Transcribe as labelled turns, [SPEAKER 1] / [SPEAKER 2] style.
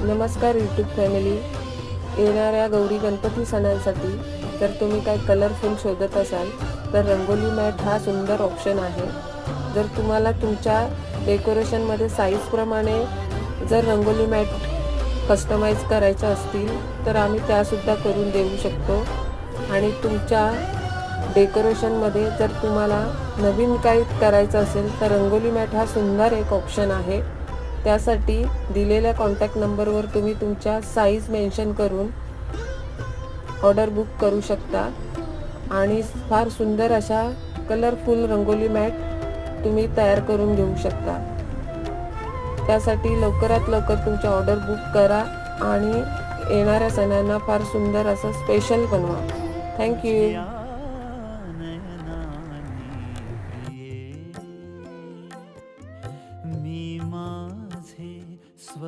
[SPEAKER 1] नमस्कार YouTube family. येणाऱ्या गौरी गणपती सणांसाठी जर तुम्ही काही कलरफुल शोधत असाल तर रंगोली मॅट हा सुंदर ऑप्शन आहे. जर तुम्हाला तुमच्या डेकोरेशनमध्ये साईजप्रमाणे जर रंगोली मॅट कस्टमाइज करायच्या असतील तर आम्ही त्यासुद्धा करून देऊ शकतो. आणि तुमच्या डेकोरेशनमध्ये जर तुम्हाला नवीन काही करायचं असेल तर रंगोली मॅट हा सुंदर एक ऑप्शन आहे. त्यासाठी दिलेल्या कॉन्टॅक्ट नंबरवर तुम्ही तुमच्या साईज मेन्शन करून ऑर्डर बुक करू शकता आणि फार सुंदर अशा कलरफुल रंगोली मॅट तुम्ही तयार करून घेऊ शकता. त्यासाठी लवकरात लवकर तुमची ऑर्डर बुक करा आणि येणाऱ्या सणांना फार सुंदर असं स्पेशल बनवा. थँक्यू.